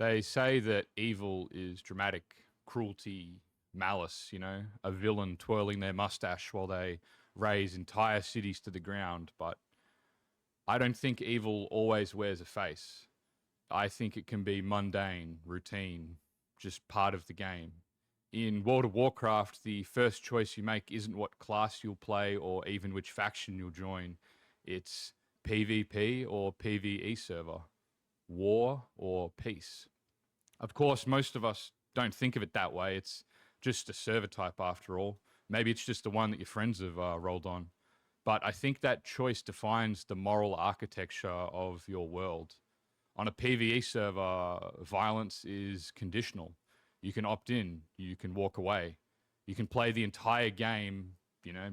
They say that evil is dramatic cruelty, malice, a villain twirling their mustache while they raze entire cities to the ground. But I don't think evil always wears a face. I think it can be mundane, routine, just part of the game. In World of Warcraft, the first choice you make isn't what class you'll play or even which faction you'll join. It's PvP or PvE server, war or peace. Of course, most of us don't think of it that way. It's just a server type after all. Maybe it's just the one that your friends have rolled on. But I think that choice defines the moral architecture of your world. On a PvE server, violence is conditional. You can opt in, you can walk away. You can play the entire game,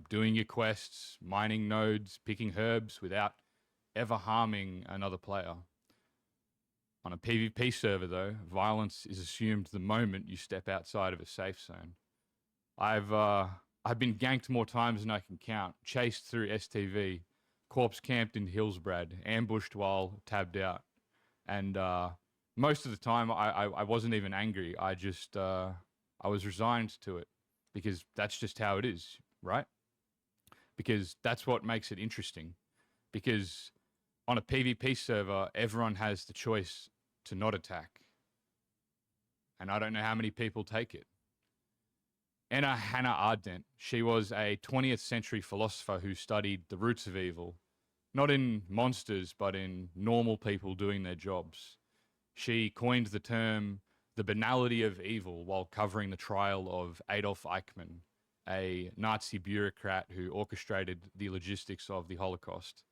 doing your quests, mining nodes, picking herbs without ever harming another player. On a PvP server, though, violence is assumed the moment you step outside of a safe zone. I've been ganked more times than I can count, chased through STV, corpse camped in Hillsbrad, ambushed while tabbed out. And most of the time, I wasn't even angry. I was resigned to it because that's just how it is, right? Because that's what makes it interesting. Because on a PvP server, everyone has the choice to not attack. And I don't know how many people take it. Anna Hannah Arendt, she was a 20th century philosopher who studied the roots of evil, not in monsters, but in normal people doing their jobs. She coined the term the Benality of Evil while covering the trial of Adolf Eichmann, a Nazi bureaucrat who orchestrated the logistics of the Holocaust.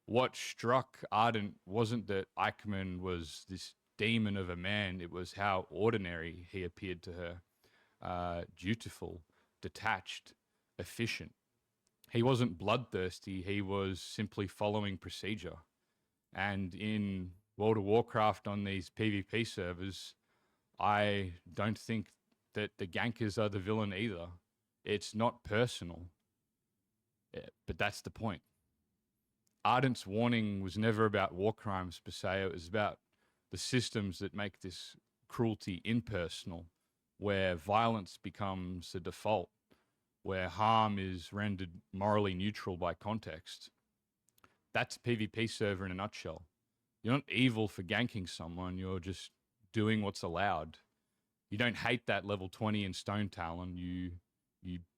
What struck Ardent wasn't that Eichmann was this demon of a man, it was how ordinary he appeared to her. Dutiful, detached, efficient. He wasn't bloodthirsty, he was simply following procedure. And in World of Warcraft on these PvP servers, I don't think that the gankers are the villain either. It's not personal, but that's the point. Ardent's warning was never about war crimes per se, it was about the systems that make this cruelty impersonal, where violence becomes the default, where harm is rendered morally neutral by context. That's a PvP server in a nutshell. You're not evil for ganking someone, you're just doing what's allowed. You don't hate that level 20 in Stone Talon, you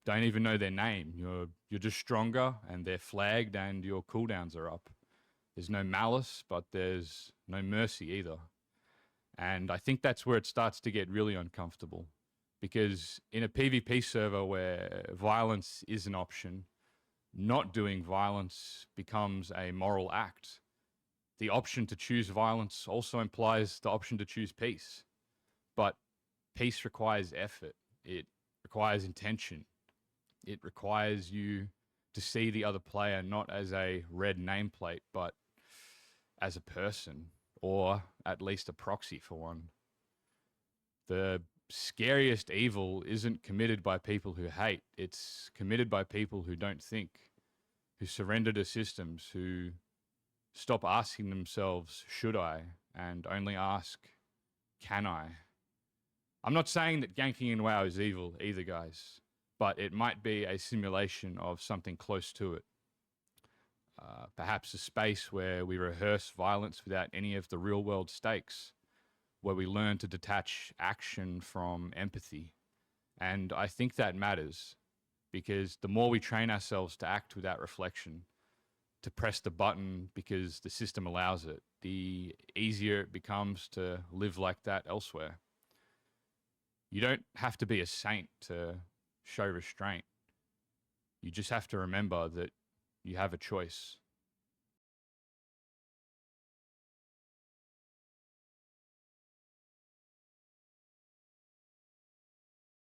don't even know their name. You're just stronger and they're flagged and your cooldowns are up. There's no malice, but there's no mercy either. And I think that's where it starts to get really uncomfortable. Because in a PvP server where violence is an option, not doing violence becomes a moral act. The option to choose violence also implies the option to choose peace. But peace requires effort. It requires intention. It requires you to see the other player not as a red nameplate, but as a person, or at least a proxy for one. The scariest evil isn't committed by people who hate, it's committed by people who don't think, who surrender to systems, who stop asking themselves, should I, and only ask, can I? I'm not saying that ganking in WoW is evil either, guys, but it might be a simulation of something close to it. Perhaps a space where we rehearse violence without any of the real world stakes, where we learn to detach action from empathy. And I think that matters because the more we train ourselves to act without reflection, to press the button because the system allows it, the easier it becomes to live like that elsewhere. You don't have to be a saint to show restraint. You just have to remember that you have a choice.